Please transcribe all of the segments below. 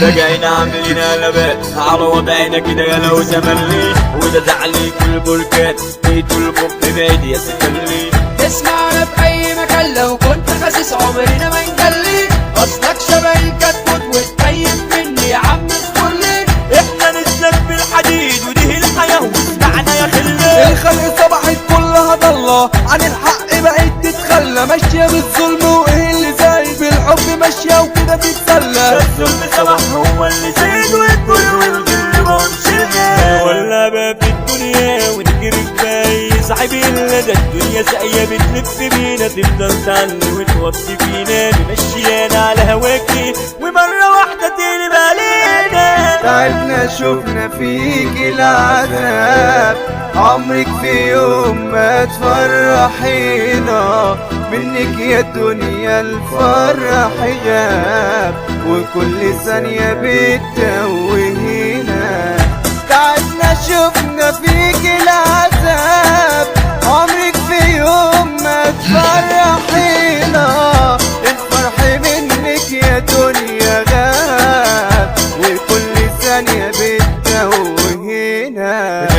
راجعين عاملين قلبات على وضعنا كده يا لو تملي وده زعلي كل بركان بيت البوب بعيد يا سكلي. اسمعنا بأي مكان لو كنت حاسس عمرنا ما نجلي، أصلك شبه الكتكوت وتقيم مني يا عم الكلي. احنا نسلك بالحديد ودي الحياة واسمعنا يا خلي. الخلق صبحت كلها ضلة عن الحق بقت تتخلى، ماشية بالظلم وايه اللي زايد بالحب ماشية وكده تتسلى. الظلم صبح هو اللي زايد والكل والكل منشلة ولا باب الدنيا ونجري كفاية صاحبي اللي ده الدنيا ساقية بتلف بينا تفضل تعلي وتوطي فينا نمشيانا على هواكي ومرة واحدة تقلب علينا. تعبنا شوفنا فيك العذاب، عمرك في يوم ما تفرحينا، منك يا الدنيا الفرح غاب وكل ثانية بتتوهينا. تعبنا شوفنا فيك العذاب، عمرك في يوم ما تفرحينا، الفرح منك يا دنيا غاب وكل ثانية بتتوهينا.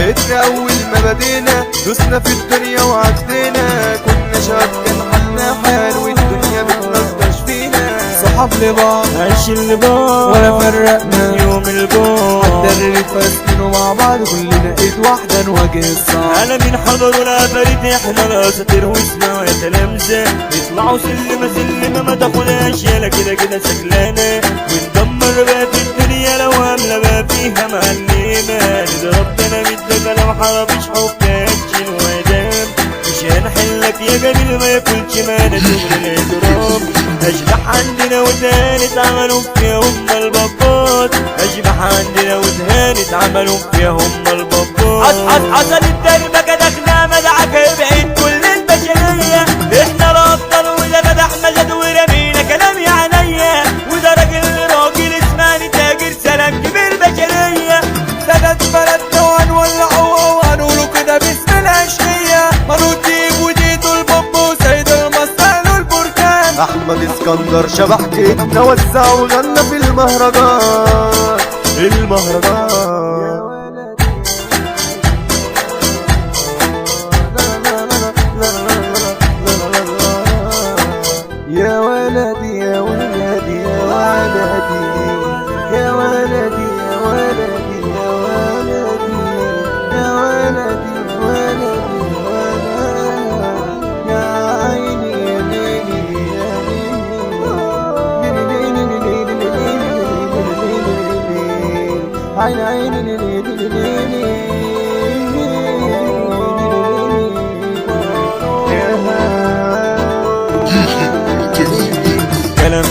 اتأول ما بدينا دوسنا في الدنيا وعدينا، كنا شباب كان حالنا حال والدنيا بتنطش فينا. صحاب لبعض عايشين لبعض ولا فرقنا يوم البعد، عالدرب فاسمين مع بعض كلنا ايد واحدة نواجه الصعب. على مين حضر ولا فريد احنا الاساطير واسمعوا يا تلامذة، يطلعوا سلمة سلمة ما تاخدهاش يالا كده كده سكلانة، وندمر بقى في الدنيا لو عاملة بقى فيها معلمة. نضرب ديناميت لو حربش حكاكين وادام، مش هنحلك يا جميل ما ياكلش معانا شغل الاجرام. اشبح عندنا وتهانت عملوا فيها هم البابات، اشبح عندنا وتهانت عملوا فيها هم البابات. حصل الدربة كدخنا مدعك بعيد كل البشرية، احنا الابطال وده مدح مجد ورمينا كلام يا عينيا، وده راجل اسمعني تاجر سلام كبير بشرية. سند بلدنا وهنولعوها وهنقولوا كده باسم العشقية، منوتيب وديتو البوب وسيد المصال والبركان. احمد اسكندر شبح جيتنا وزع وغنى في المهرجان يا ولدي يا ولدي يا ولدي يا ولدي يا ولدي يا ولدي يا ولدي ولدي يا عيني يا ليلي يا ليلي عيني عيني ليلي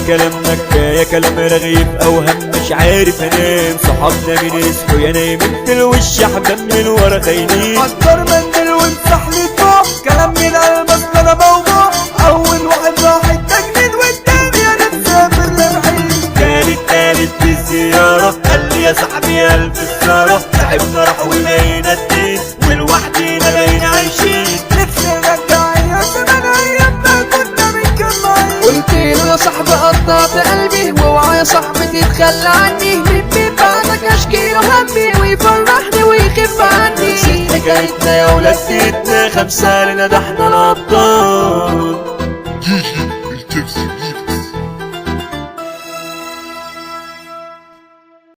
كلامنا كفاية كلام رغيف اوهم مش عارف انام، صحابنا من اسمه يا نايمين في الوش احباب من ورا خاينين. حضر مندل وامسح لي فوق كلام من المس انا موضوع، اول واحد راح التجنيد والتاني انا مسافر للعيد. تالت في الزيارة قال لي يا صاحبي الف السارة، تعبنا راح ولقينا الدين ولوحدينا بقينا عايشين. نفسي نرجع يا زمان ايام ما كنا متجمعين. قلت له يا صاحبي قطعت قلبي واوعى يا صاحبي تتخلى عني، من بعدك اشكي له همي ويفرحني ويخف عني. حكايتنا يا ولاد سيدنا 5 لنا ده احنا الابطال.